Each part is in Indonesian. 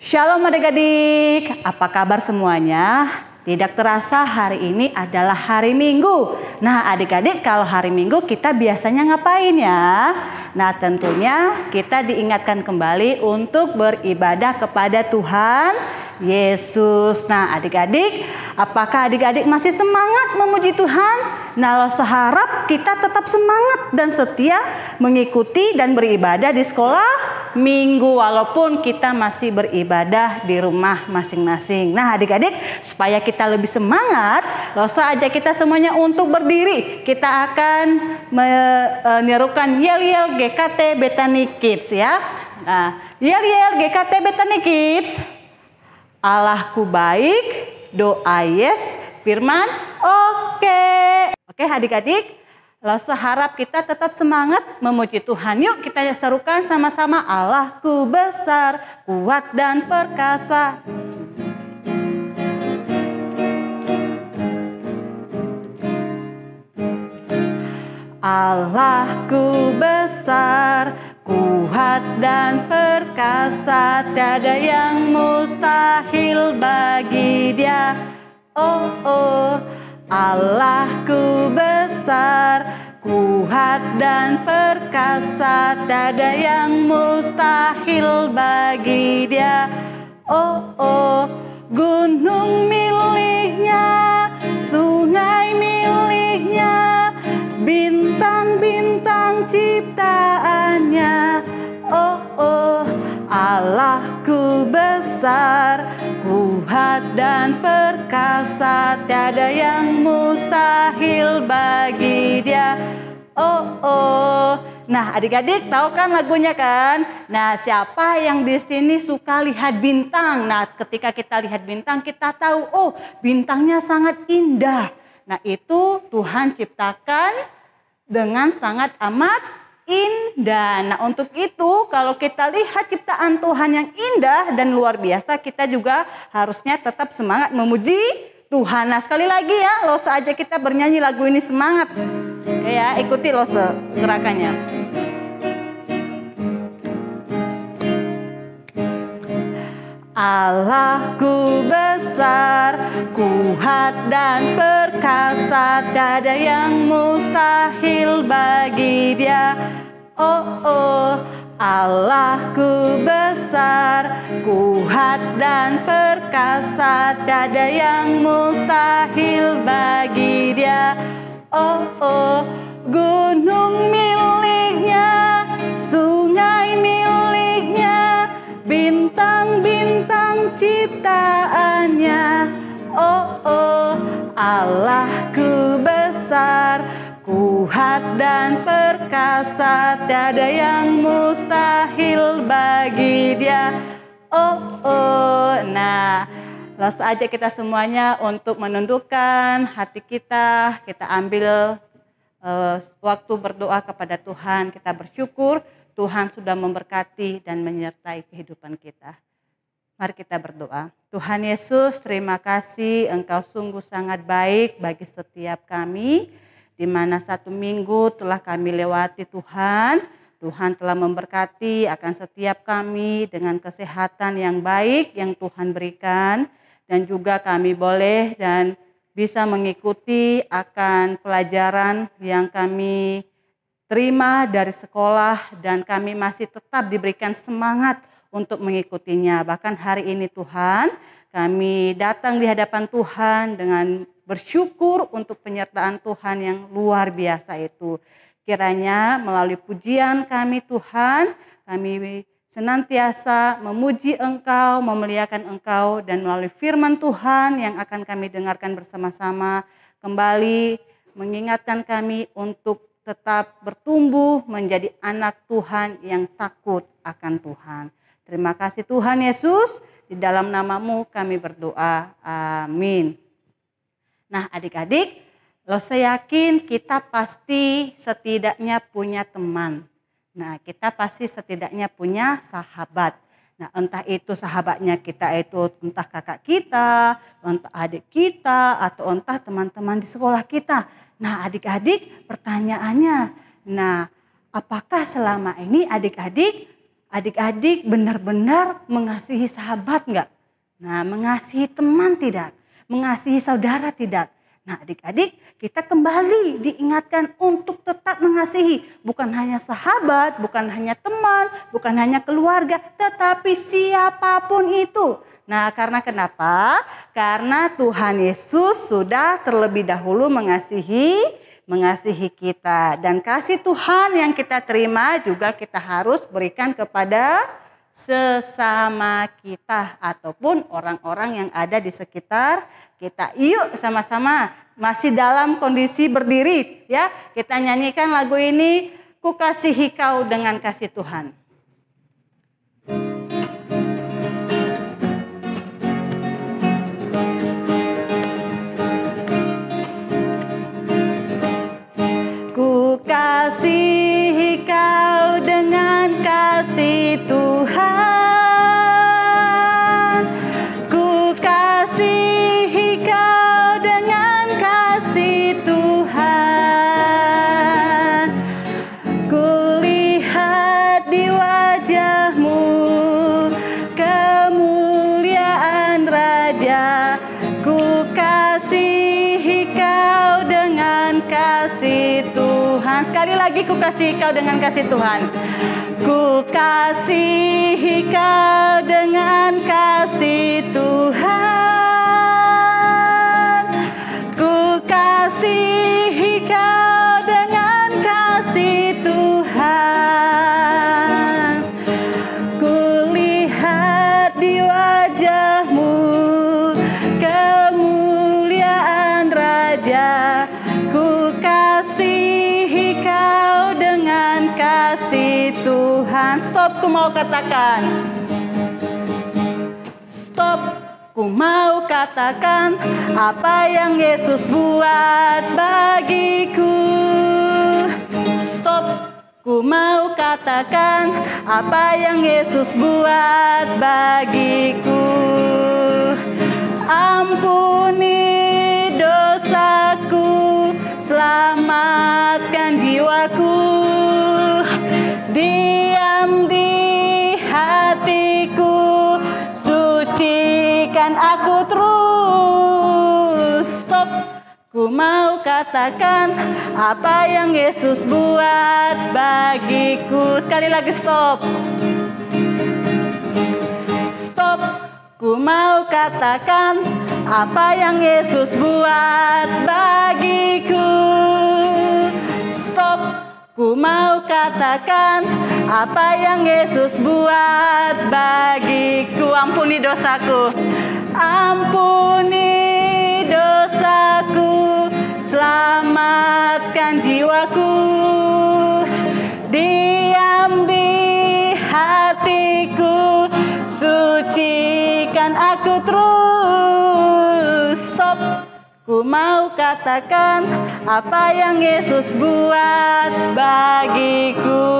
Shalom adik-adik, apa kabar semuanya? Tidak terasa hari ini adalah hari Minggu. Nah adik-adik, kalau hari Minggu kita biasanya ngapain ya? Nah tentunya kita diingatkan kembali untuk beribadah kepada Tuhan Yesus. Nah adik-adik, apakah adik-adik masih semangat memuji Tuhan? Nah seharap kita tetap semangat dan setia mengikuti dan beribadah di sekolah Minggu, walaupun kita masih beribadah di rumah masing-masing. Nah adik-adik, supaya kita lebih semangat, Losa ajak kita semuanya untuk berdiri. Kita akan menyerukan Yel-Yel GKT Bethany Kids ya. Nah, Yel-Yel GKT Bethany Kids. Allahku baik, doa yes, firman oke. Oke adik-adik, Losa harap kita tetap semangat memuji Tuhan. Yuk kita serukan sama-sama. Allahku besar, kuat dan perkasa. Allahku besar, kuat dan perkasa, tiada yang mustahil bagi Dia. Oh oh, Allahku besar, kuat dan perkasa, tiada yang mustahil bagi Dia. Oh oh, gunung miliknya, sungai miliknya, bintang-bintang ciptaannya. Oh oh, Allahku besar, kuat dan perkasa, tiada yang mustahil bagi Dia. Oh oh. Nah adik-adik tahu kan lagunya kan? Nah siapa yang di sini suka lihat bintang? Nah ketika kita lihat bintang kita tahu, oh bintangnya sangat indah. Nah itu Tuhan ciptakan dengan sangat amat indah. Nah untuk itu kalau kita lihat ciptaan Tuhan yang indah dan luar biasa, kita juga harusnya tetap semangat memuji Tuhan. Nah sekali lagi ya, Losa aja kita bernyanyi lagu ini semangat. Oke ya, ikuti Losa gerakannya. Allahku besar, kuat dan perkasa, tiada yang mustahil bagi Dia. Oh oh, Allahku besar, kuat dan perkasa, tiada yang mustahil bagi Dia. Oh oh, gunung miliknya, sungai miliknya, bintang-bintang ciptaannya. Oh oh, Allahku besar, kuat dan perkasa, tiada yang mustahil bagi Dia. Oh oh. Nah Losa ajak kita semuanya untuk menundukkan hati kita. Kita ambil waktu berdoa kepada Tuhan. Kita bersyukur Tuhan sudah memberkati dan menyertai kehidupan kita. Mari kita berdoa. Tuhan Yesus, terima kasih Engkau sungguh sangat baik bagi setiap kami. Di mana satu minggu telah kami lewati Tuhan. Tuhan telah memberkati akan setiap kami dengan kesehatan yang baik yang Tuhan berikan. Dan juga kami boleh dan bisa mengikuti akan pelajaran yang kami terima dari sekolah, dan kami masih tetap diberikan semangat untuk mengikutinya. Bahkan hari ini Tuhan, kami datang di hadapan Tuhan dengan bersyukur untuk penyertaan Tuhan yang luar biasa itu. Kiranya melalui pujian kami Tuhan, kami senantiasa memuji Engkau, memuliakan Engkau, dan melalui firman Tuhan yang akan kami dengarkan bersama-sama kembali mengingatkan kami untuk tetap bertumbuh menjadi anak Tuhan yang takut akan Tuhan. Terima kasih Tuhan Yesus, di dalam nama-Mu kami berdoa. Amin. Nah adik-adik, Losa yakin kita pasti setidaknya punya teman. Nah kita pasti setidaknya punya sahabat. Nah entah itu sahabatnya kita itu entah kakak kita, entah adik kita, atau entah teman-teman di sekolah kita. Nah adik-adik pertanyaannya, nah apakah selama ini adik-adik Adik-adik benar-benar mengasihi sahabat enggak? Nah, mengasihi teman tidak? Mengasihi saudara tidak? Nah, adik-adik, kita kembali diingatkan untuk tetap mengasihi. Bukan hanya sahabat, bukan hanya teman, bukan hanya keluarga, tetapi siapapun itu. Nah, karena kenapa? Karena Tuhan Yesus sudah terlebih dahulu mengasihi kita. Dan kasih Tuhan yang kita terima juga kita harus berikan kepada sesama kita ataupun orang-orang yang ada di sekitar kita. Yuk sama-sama masih dalam kondisi berdiri ya. Kita nyanyikan lagu ini, Ku Kasihi Kau dengan Kasih Tuhan. Ku kasihi Kau dengan kasih Tuhan. Ku kasihi Kau dengan kasih Tuhan. Ku lihat di wajah-Mu kemuliaan Raja. Ku kasihi Kau dengan kasih Tuhan. Sekali lagi, ku kasihi Kau dengan kasih Tuhan. Ku kasihi Kau dengan kasih Tuhan. Ku kasihi Kau dengan kasih Tuhan. Ku lihat di wajah-Mu kemuliaan Raja. Ku kasihi Kau dengan kasih Tuhan. Stop, ku mau katakan. Stop, ku mau katakan apa yang Yesus buat bagiku. Stop, ku mau katakan apa yang Yesus buat bagiku. Ampuni dosaku, selamatkan jiwaku. Diam di hatiku, sucikan aku terus. Stop, ku mau katakan apa yang Yesus buat bagiku. Sekali lagi stop. Stop, ku mau katakan apa yang Yesus buat bagiku. Stop, ku mau katakan apa yang Yesus buat bagiku. Ampuni dosaku. Ampuni dosaku, selamatkan jiwaku. Diam di hatiku, sucikan aku terus. Stop, ku mau katakan apa yang Yesus buat bagiku.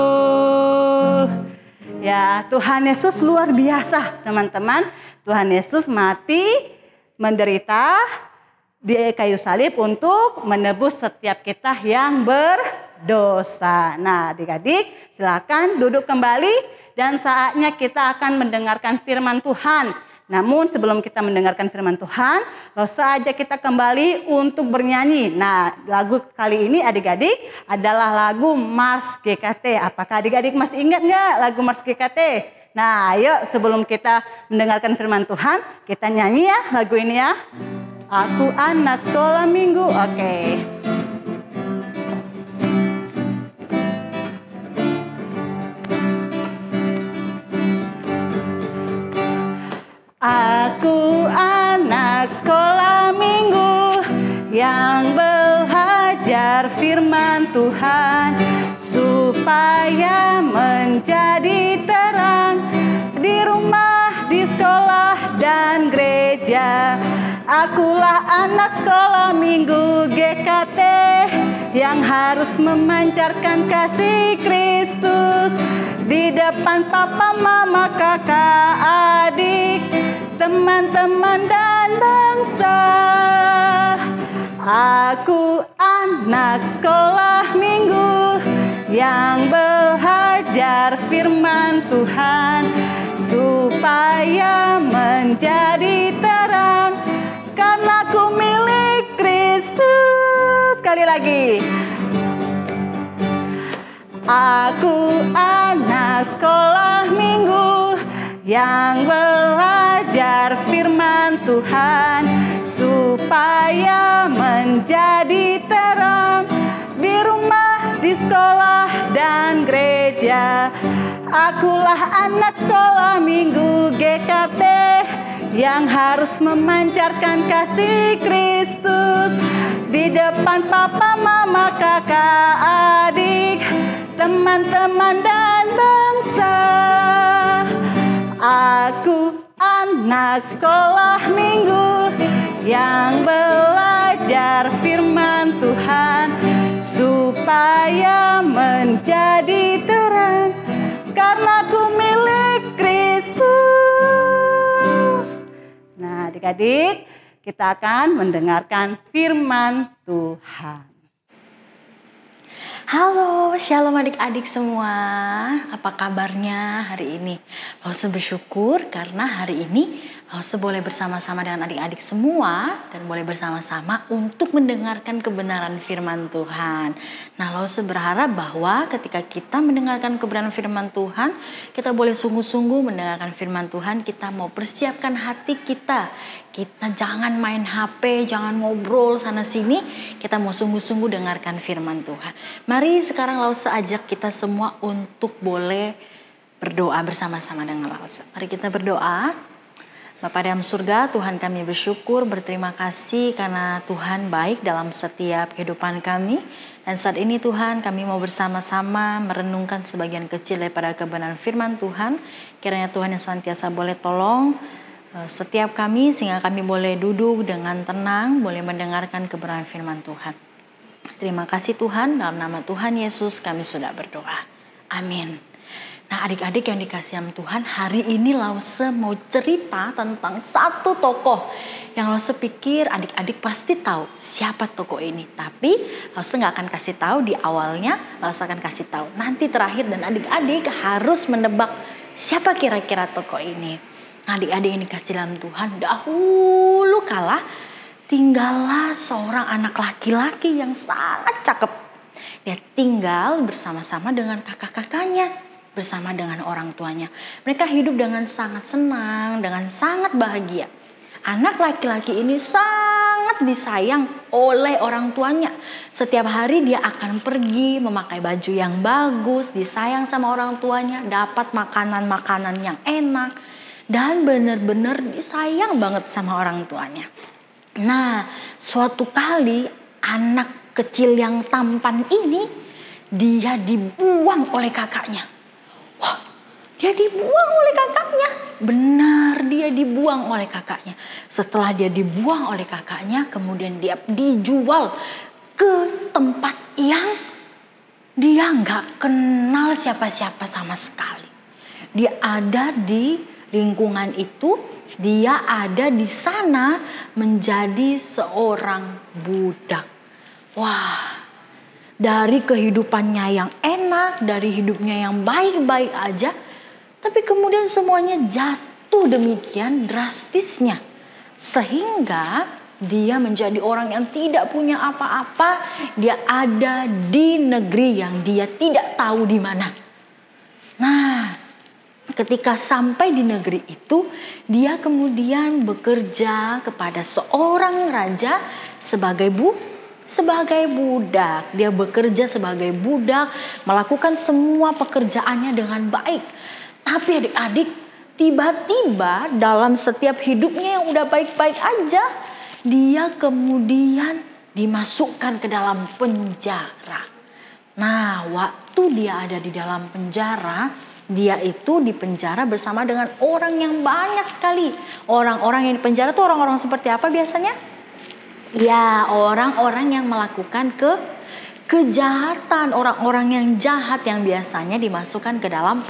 Ya, Tuhan Yesus luar biasa, teman-teman. Tuhan Yesus mati, menderita di kayu salib untuk menebus setiap kita yang berdosa. Nah, adik-adik, silakan duduk kembali dan saatnya kita akan mendengarkan firman Tuhan. Namun sebelum kita mendengarkan firman Tuhan, saja kita kembali untuk bernyanyi. Nah, lagu kali ini adik-adik adalah lagu Mars GKT. Apakah adik-adik masih ingat nggak lagu Mars GKT? Nah, ayo sebelum kita mendengarkan firman Tuhan, kita nyanyi ya lagu ini ya. Aku anak sekolah minggu, oke. Aku anak sekolah minggu yang belajar firman Tuhan supaya menjadi terang di rumah, di sekolah dan gereja. Akulah anak sekolah minggu GKT yang harus memancarkan kasih Kristus di depan papa, mama, kakak, adik, teman-teman dan bangsa. Aku anak sekolah minggu yang belajar belajar firman Tuhan supaya menjadi terang karena ku milik Kristus. Sekali lagi. Aku anak sekolah minggu yang belajar firman Tuhan supaya menjadi terang di rumah, di sekolah, dan gereja. Akulah anak sekolah minggu GKT yang harus memancarkan kasih Kristus di depan papa, mama, kakak, adik, teman-teman, dan bangsa. Aku anak sekolah minggu yang belajar firman Tuhan supaya menjadi terang karena ku milik Kristus. Nah, adik-adik, kita akan mendengarkan firman Tuhan. Halo, shalom adik-adik semua. Apa kabarnya hari ini? Lause bersyukur karena hari ini Lause boleh bersama-sama dengan adik-adik semua dan boleh bersama-sama untuk mendengarkan kebenaran firman Tuhan. Nah, Lause berharap bahwa ketika kita mendengarkan kebenaran firman Tuhan, kita boleh sungguh-sungguh mendengarkan firman Tuhan. Kita mau persiapkan hati kita. Kita jangan main HP, jangan ngobrol sana sini. Kita mau sungguh-sungguh dengarkan firman Tuhan. Mari sekarang Lause ajak kita semua untuk boleh berdoa bersama-sama dengan Lause. Mari kita berdoa. Bapa dalam surga, Tuhan kami bersyukur, berterima kasih karena Tuhan baik dalam setiap kehidupan kami. Dan saat ini Tuhan kami mau bersama-sama merenungkan sebagian kecil daripada kebenaran firman Tuhan. Kiranya Tuhan yang senantiasa boleh tolong setiap kami sehingga kami boleh duduk dengan tenang, boleh mendengarkan kebenaran firman Tuhan. Terima kasih Tuhan, dalam nama Tuhan Yesus kami sudah berdoa. Amin. Nah, adik-adik yang dikasihi Tuhan, hari ini Lause mau cerita tentang satu tokoh yang Lause pikir adik-adik pasti tahu siapa tokoh ini. Tapi Lause nggak akan kasih tahu di awalnya, Lause akan kasih tahu nanti terakhir, dan adik-adik harus menebak siapa kira-kira tokoh ini. Nah, adik-adik yang dikasihi dalam Tuhan, dahulu kala tinggallah seorang anak laki-laki yang sangat cakep. Dia tinggal bersama-sama dengan kakak-kakaknya, bersama dengan orang tuanya. Mereka hidup dengan sangat senang, dengan sangat bahagia. Anak laki-laki ini sangat disayang oleh orang tuanya. Setiap hari dia akan pergi memakai baju yang bagus, disayang sama orang tuanya, dapat makanan-makanan yang enak, dan benar-benar disayang banget sama orang tuanya. Nah, suatu kali anak kecil yang tampan ini dia dibuang oleh kakaknya. Wah, dia dibuang oleh kakaknya. Benar, dia dibuang oleh kakaknya. Setelah dia dibuang oleh kakaknya, kemudian dia dijual ke tempat yang dia nggak kenal siapa-siapa sama sekali. Dia ada di lingkungan itu, dia ada di sana menjadi seorang budak. Wah, dari kehidupannya yang enak, dari hidupnya yang baik-baik aja, tapi kemudian semuanya jatuh demikian drastisnya. Sehingga dia menjadi orang yang tidak punya apa-apa, dia ada di negeri yang dia tidak tahu di mana. Nah, ketika sampai di negeri itu, dia kemudian bekerja kepada seorang raja sebagai budak. Dia bekerja sebagai budak, melakukan semua pekerjaannya dengan baik. Tapi adik-adik, tiba-tiba dalam setiap hidupnya yang udah baik-baik aja, dia kemudian dimasukkan ke dalam penjara. Nah, waktu dia ada di dalam penjara, dia itu dipenjara bersama dengan orang yang banyak sekali. Orang-orang yang dipenjara itu orang-orang seperti apa biasanya? Ya, orang-orang yang melakukan kejahatan, orang-orang yang jahat yang biasanya dimasukkan ke dalam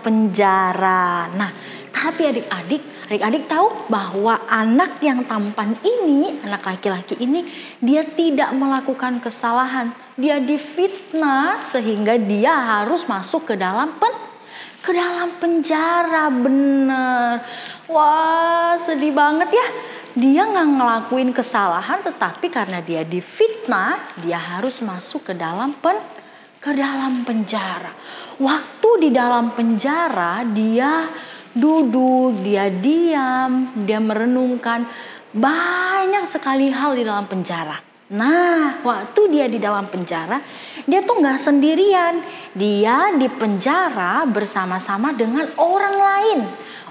penjara. Nah, tapi adik-adik tahu bahwa anak yang tampan ini, anak laki-laki ini, dia tidak melakukan kesalahan. Dia difitnah sehingga dia harus masuk ke dalam penjara. Bener. Wah, sedih banget ya. Dia nggak ngelakuin kesalahan, tetapi karena dia difitnah, dia harus masuk ke dalam penjara. Waktu di dalam penjara, dia duduk, dia diam, dia merenungkan banyak sekali hal di dalam penjara. Nah, waktu dia di dalam penjara, dia tuh nggak sendirian. Dia di penjara bersama-sama dengan orang lain.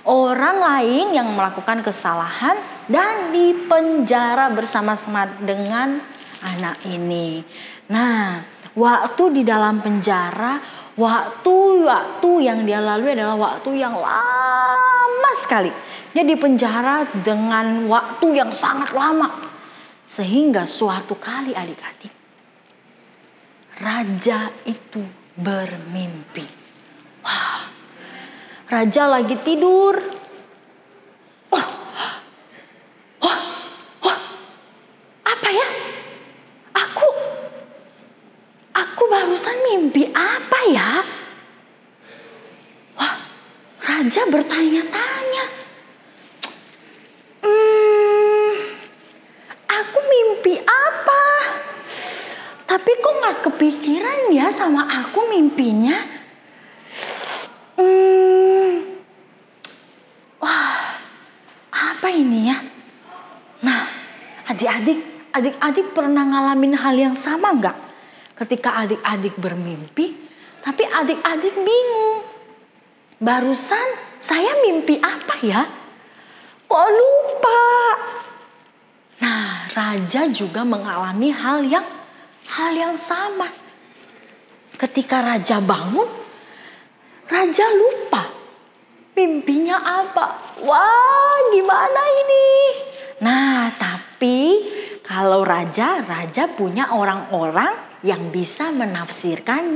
Orang lain yang melakukan kesalahan dan di penjara bersama-sama dengan anak ini. Nah, waktu di dalam penjara, waktu yang dia lalui adalah waktu yang lama sekali. Dia di penjara dengan waktu yang sangat lama. Sehingga suatu kali adik-adik, raja itu bermimpi. Wah, raja lagi tidur. Wah, apa ya? Aku barusan mimpi apa ya? Wah, raja bertanya-tanya. Aku mimpi apa? Tapi kok gak kepikiran ya sama aku mimpinya? Wah, apa ini ya? Nah, adik-adik pernah ngalamin hal yang sama gak? Ketika adik-adik bermimpi, tapi adik-adik bingung. Barusan saya mimpi apa ya? Kok lupa? Nah, raja juga mengalami hal yang sama. Ketika raja bangun, raja lupa mimpinya apa. Wah, gimana ini? Nah, tapi kalau raja punya orang-orang yang bisa menafsirkan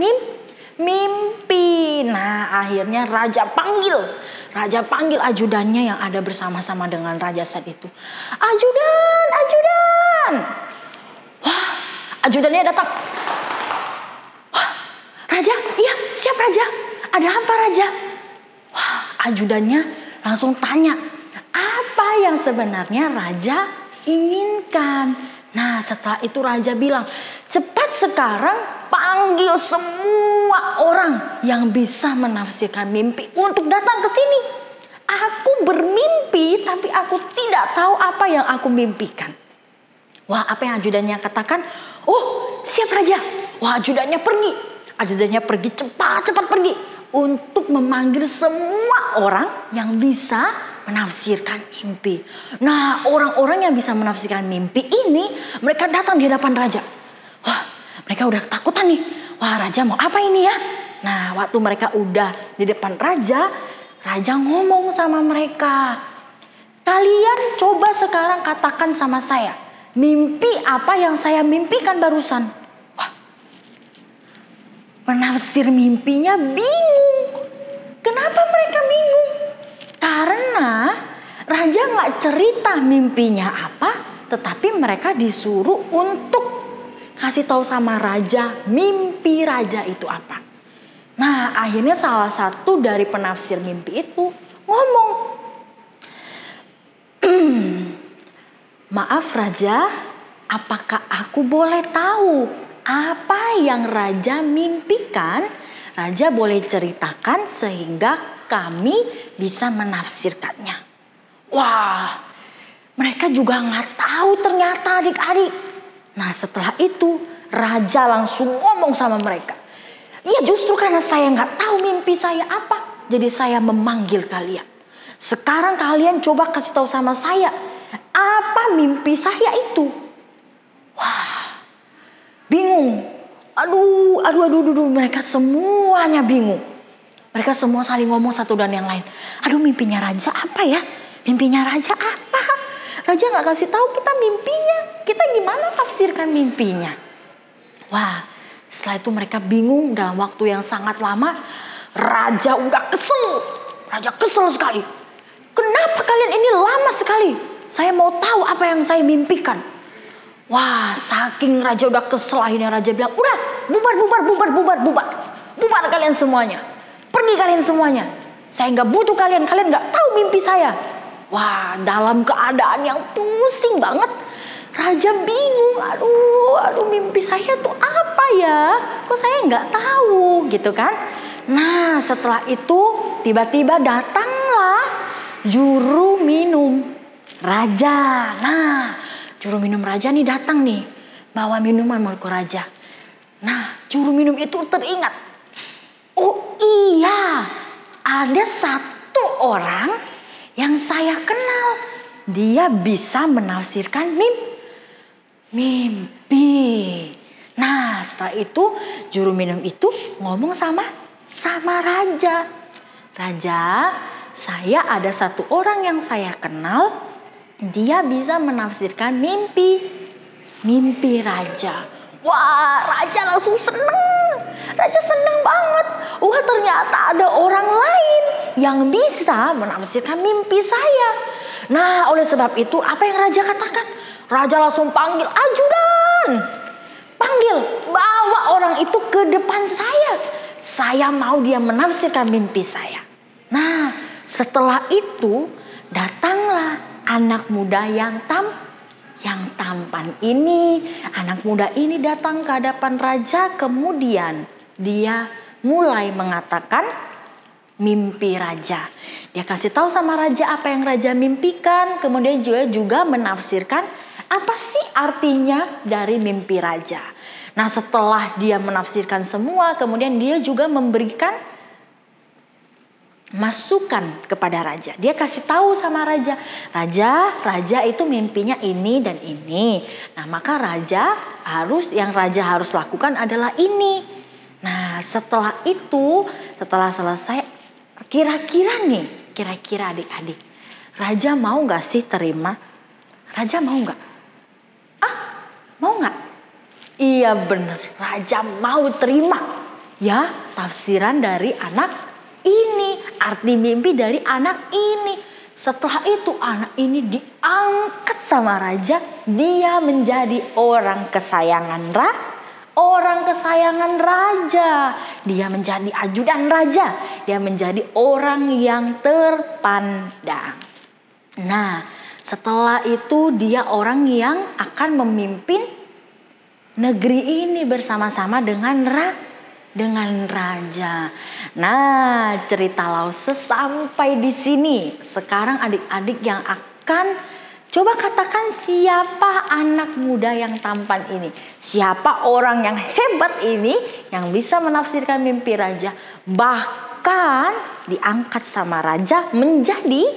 mimpi. Nah, akhirnya raja panggil ajudannya yang ada bersama-sama dengan raja saat itu. Ajudan. Wah, ajudannya datang. Wah, raja, iya siap raja. Ada apa raja? Wah, ajudannya langsung tanya, apa yang sebenarnya raja inginkan? Nah, setelah itu raja bilang, cepat sekarang panggil semua orang yang bisa menafsirkan mimpi untuk datang ke sini. Aku bermimpi tapi aku tidak tahu apa yang aku mimpikan. Wah, apa yang ajudannya katakan? Oh, siap raja. Wah, ajudannya pergi cepat pergi untuk memanggil semua orang yang bisa menafsirkan mimpi. Nah, orang-orang yang bisa menafsirkan mimpi ini, mereka datang di hadapan raja. Wah, mereka udah ketakutan nih. Wah, raja mau apa ini ya? Nah, waktu mereka udah di depan raja ngomong sama mereka. Kalian coba sekarang katakan sama saya, mimpi apa yang saya mimpikan barusan? Wah, penafsir mimpinya bingung. Kenapa mereka bingung? Karena raja gak cerita mimpinya apa, tetapi mereka disuruh untuk kasih tahu sama raja mimpi raja itu apa. Nah, akhirnya salah satu dari penafsir mimpi itu ngomong, maaf raja, apakah aku boleh tahu apa yang raja mimpikan? Raja boleh ceritakan sehingga kami bisa menafsirkannya. Wah, mereka juga nggak tahu ternyata adik-adik. Nah, setelah itu raja langsung ngomong sama mereka. Ya, justru karena saya nggak tahu mimpi saya apa, jadi saya memanggil kalian. Sekarang kalian coba kasih tahu sama saya, apa mimpi saya itu? Wah, bingung. Aduh, mereka semuanya bingung. Mereka semua saling ngomong satu dan yang lain. Aduh, mimpinya raja apa ya? Mimpinya raja apa? Raja gak kasih tahu kita mimpinya. Kita gimana tafsirkan mimpinya? Wah, setelah itu mereka bingung dalam waktu yang sangat lama. Raja udah kesel. Raja kesel sekali. Kenapa kalian ini lama sekali? Saya mau tahu apa yang saya mimpikan. Wah, saking raja udah kesel, akhirnya raja bilang, udah bubar kalian semuanya. Pergi kalian semuanya. Saya nggak butuh kalian nggak tahu mimpi saya. Wah, dalam keadaan yang pusing banget, raja bingung. Aduh, mimpi saya tuh apa ya? Kok saya nggak tahu gitu kan? Nah, setelah itu tiba-tiba datanglah juru minum raja. Nah, juru minum raja nih datang nih, bawa minuman mau ke raja. Nah, juru minum itu teringat, oh iya, ada satu orang yang saya kenal. Dia bisa menafsirkan mimpi. Nah, setelah itu juru minum itu ngomong sama raja. Raja, saya ada satu orang yang saya kenal. Dia bisa menafsirkan mimpi raja. Wah, raja langsung seneng. Raja seneng banget. Wah, ternyata ada orang lain yang bisa menafsirkan mimpi saya. Nah, oleh sebab itu apa yang raja katakan? Raja langsung panggil ajudan. Panggil, bawa orang itu ke depan saya. Saya mau dia menafsirkan mimpi saya. Nah, setelah itu datanglah anak muda yang tampan ini. Anak muda ini datang ke hadapan raja, kemudian dia mulai mengatakan mimpi raja. Dia kasih tahu sama raja apa yang raja mimpikan, kemudian juga menafsirkan apa sih artinya dari mimpi raja. Nah, setelah dia menafsirkan semua, kemudian dia juga memberikan masukan kepada raja. Dia kasih tahu sama raja, raja itu mimpinya ini dan ini. Nah, maka yang raja harus lakukan adalah ini. Nah, setelah itu, setelah selesai, kira-kira adik-adik, raja mau nggak sih terima? Raja mau nggak? Mau nggak? Iya benar, raja mau terima ya tafsiran dari anak ini, arti mimpi dari anak ini. Setelah itu anak ini diangkat sama raja, dia menjadi orang kesayangan raja. Dia menjadi ajudan raja, dia menjadi orang yang terpandang. Nah, setelah itu dia orang yang akan memimpin negeri ini bersama-sama dengan raja. Nah, cerita Lause sampai di sini. Sekarang adik-adik yang akan coba katakan siapa anak muda yang tampan ini. Siapa orang yang hebat ini yang bisa menafsirkan mimpi raja. Bahkan diangkat sama raja menjadi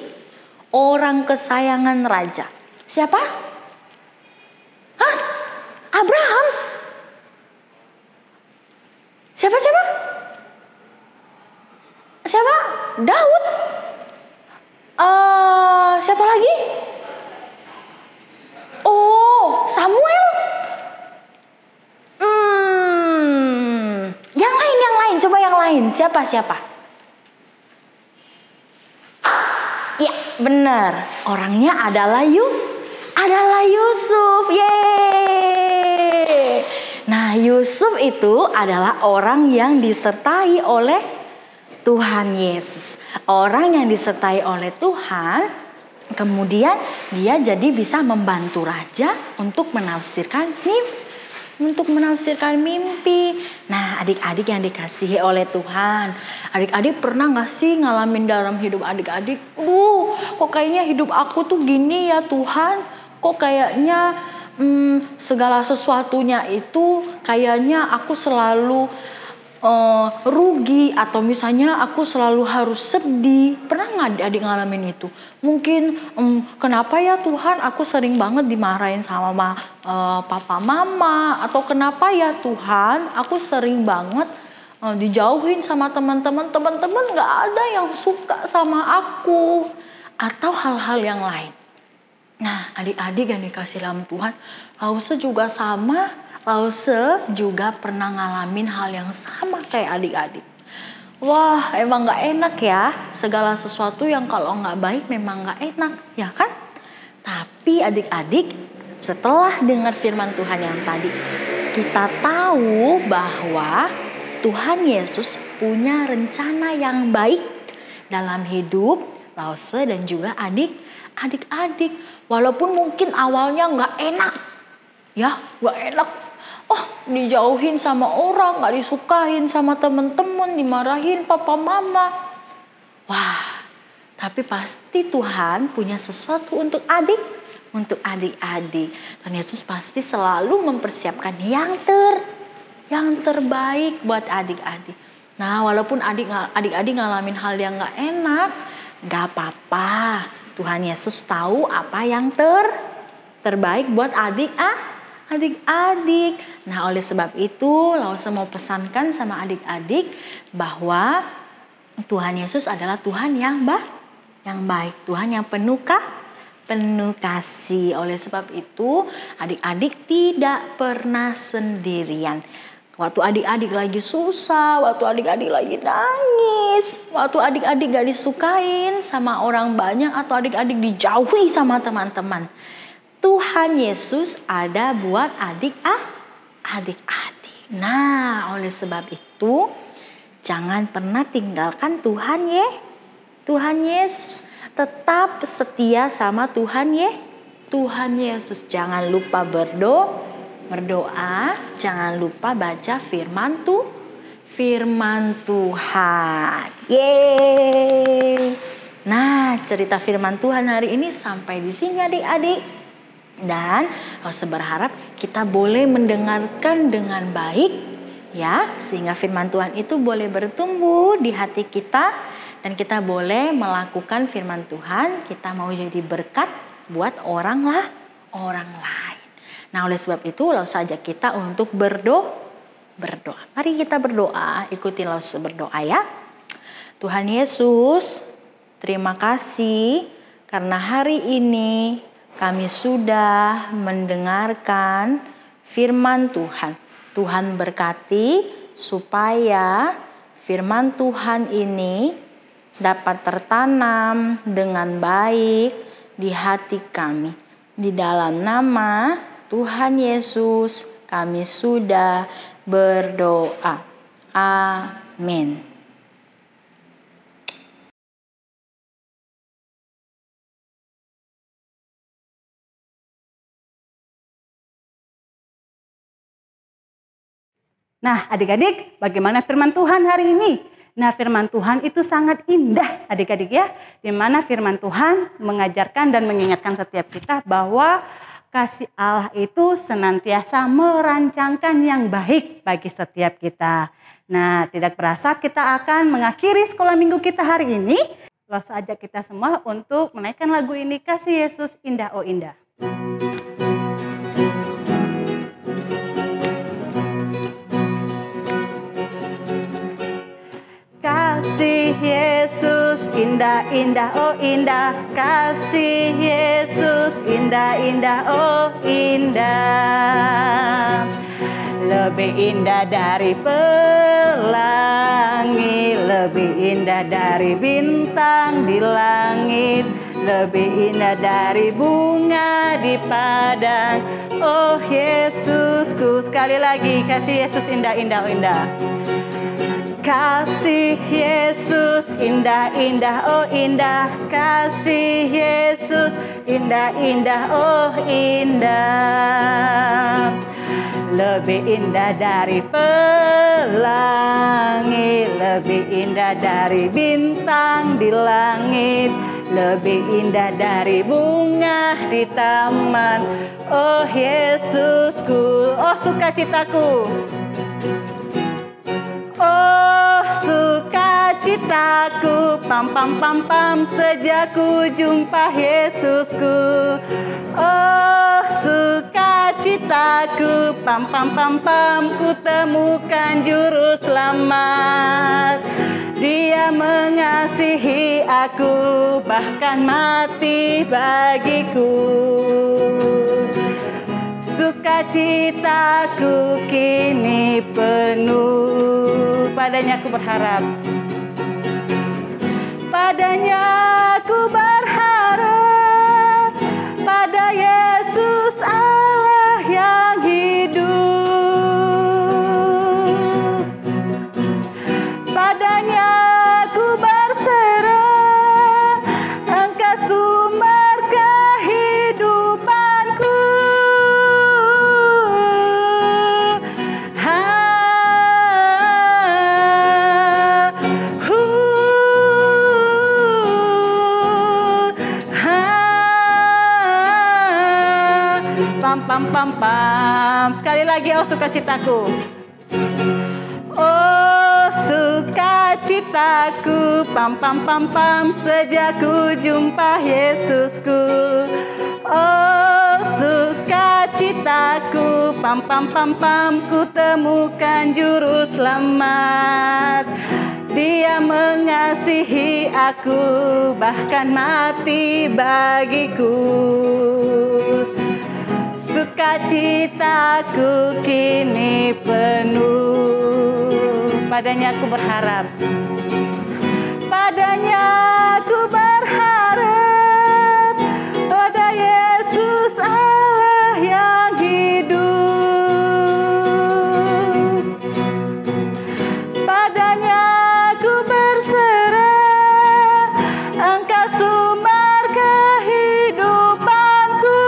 orang kesayangan raja. Siapa? Abraham. Siapa? Daud. Siapa lagi? Oh, Samuel. Yang lain. Coba yang lain. Siapa? Ya, benar. Orangnya adalah Yusuf. Yeay. Nah, Yusuf itu adalah orang yang disertai oleh Tuhan Yesus. Orang yang disertai oleh Tuhan, kemudian dia jadi bisa membantu raja untuk menafsirkan mimpi. Nah, adik-adik yang dikasihi oleh Tuhan, adik-adik pernah gak sih ngalamin dalam hidup adik-adik, kok kayaknya hidup aku tuh gini ya Tuhan, kok kayaknya segala sesuatunya itu kayaknya aku selalu rugi, atau misalnya aku selalu harus sedih. Pernah nggak adik ngalamin itu? Mungkin kenapa ya Tuhan aku sering banget dimarahin sama papa mama, atau kenapa ya Tuhan aku sering banget dijauhin sama teman-teman nggak ada yang suka sama aku, atau hal-hal yang lain. Nah, adik-adik yang dikasih dalam Tuhan, Lause juga sama. Lause juga pernah ngalamin hal yang sama kayak adik-adik. Wah, emang gak enak ya. Segala sesuatu yang kalau gak baik memang gak enak, ya kan? Tapi adik-adik, setelah dengar firman Tuhan yang tadi, kita tahu bahwa Tuhan Yesus punya rencana yang baik dalam hidup Lause dan juga adik-adik. Walaupun mungkin awalnya nggak enak, ya nggak enak. Oh, dijauhin sama orang, nggak disukain sama temen-temen, dimarahin papa mama. Wah, tapi pasti Tuhan punya sesuatu untuk adik-adik. Tuhan Yesus pasti selalu mempersiapkan yang terbaik buat adik-adik. Nah, walaupun adik-adik ngalamin hal yang nggak enak, nggak apa-apa. Tuhan Yesus tahu apa yang terbaik buat adik-adik. Nah, oleh sebab itu, Lause mau pesankan sama adik-adik bahwa Tuhan Yesus adalah Tuhan yang baik, Tuhan yang penuh kasih. Oleh sebab itu, adik-adik tidak pernah sendirian. Waktu adik-adik lagi susah, waktu adik-adik lagi nangis, waktu adik-adik gak disukain sama orang banyak atau adik-adik dijauhi sama teman-teman, Tuhan Yesus ada buat adik-adik. Nah, oleh sebab itu jangan pernah tinggalkan Tuhan Yesus. Tetap setia sama Tuhan Yesus. Jangan lupa berdoa, jangan lupa baca firman Tuhan. Yeay. Nah, cerita firman Tuhan hari ini sampai di sini adik-adik. Dan Lause berharap kita boleh mendengarkan dengan baik ya, sehingga firman Tuhan itu boleh bertumbuh di hati kita dan kita boleh melakukan firman Tuhan. Kita mau jadi berkat buat orang lain. Nah, oleh sebab itu Lause ajak kita untuk berdoa. Mari kita berdoa, ikuti Lause berdoa ya. Tuhan Yesus, terima kasih karena hari ini kami sudah mendengarkan firman Tuhan. Tuhan berkati supaya firman Tuhan ini dapat tertanam dengan baik di hati kami. Di dalam nama Tuhan Yesus kami sudah berdoa. Amin. Nah, adik-adik, bagaimana firman Tuhan hari ini? Nah, firman Tuhan itu sangat indah adik-adik ya. Di mana firman Tuhan mengajarkan dan mengingatkan setiap kita bahwa kasih Allah itu senantiasa merancangkan yang baik bagi setiap kita. Nah, tidak berasa kita akan mengakhiri sekolah minggu kita hari ini. Lause ajak kita semua untuk menaikkan lagu ini, Kasih Yesus Indah Oh Indah. Kasih Yesus indah-indah oh indah, kasih Yesus indah-indah oh indah. Lebih indah dari pelangi, lebih indah dari bintang di langit, lebih indah dari bunga di padang. Oh Yesusku, sekali lagi, kasih Yesus indah-indah oh indah. Kasih Yesus indah-indah oh indah, kasih Yesus indah-indah oh indah. Lebih indah dari pelangi, lebih indah dari bintang di langit, lebih indah dari bunga di taman. Oh Yesusku, oh sukacitaku. Oh sukacitaku, pam pam pam pam, sejak ku jumpa Yesusku. Oh sukacitaku, pam pam pam pam, ku temukan juru selamat. Dia mengasihi aku, bahkan mati bagiku. Sukacitaku kini penuh, padanya aku berharap. Padanya aku berharap, pada Yesus pam pam pam. Sekali lagi, oh sukacitaku. Oh sukacitaku, pam pam pam pam, sejak ku jumpa Yesusku. Oh sukacitaku, pam pam pam pam, ku temukan juru selamat. Dia mengasihi aku, bahkan mati bagiku. Sukacitaku kini penuh. Padanya aku berharap. Padanya aku berharap. Pada Yesus Allah yang hidup. Padanya aku berserah. Engkau sumber kehidupanku.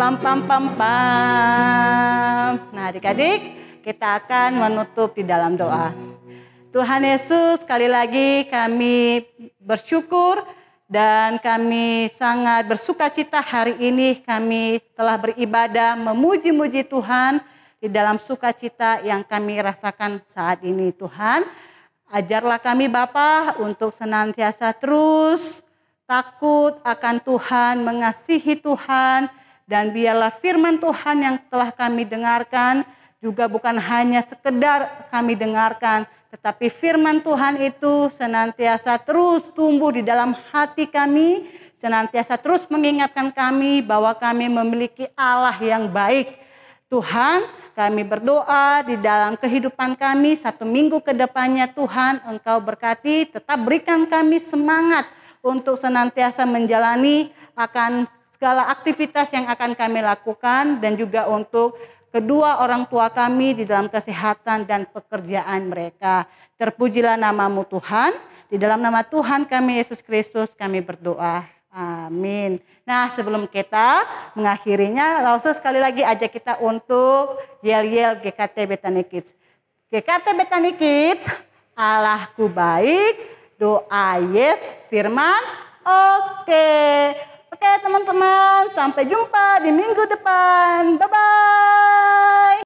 Pam pam pam pam. Nah adik-adik, kita akan menutup di dalam doa. Tuhan Yesus, sekali lagi kami bersyukur dan kami sangat bersukacita hari ini kami telah beribadah memuji-muji Tuhan di dalam sukacita yang kami rasakan saat ini. Tuhan, ajarlah kami Bapa untuk senantiasa terus takut akan Tuhan, mengasihi Tuhan, dan biarlah firman Tuhan yang telah kami dengarkan juga bukan hanya sekedar kami dengarkan, tetapi firman Tuhan itu senantiasa terus tumbuh di dalam hati kami, senantiasa terus mengingatkan kami bahwa kami memiliki Allah yang baik. Tuhan, kami berdoa di dalam kehidupan kami 1 minggu ke depannya Tuhan, Engkau berkati, tetap berikan kami semangat untuk senantiasa menjalani akan segala aktivitas yang akan kami lakukan dan juga untuk kedua orang tua kami di dalam kesehatan dan pekerjaan mereka. Terpujilah namamu Tuhan. Di dalam nama Tuhan kami Yesus Kristus kami berdoa. Amin. Nah sebelum kita mengakhirinya, langsung sekali lagi ajak kita untuk yel-yel GKT Bethany Kids. GKT Bethany Kids, Allahku baik, doa yes, firman oke. Oke teman-teman, sampai jumpa di minggu depan. Bye-bye.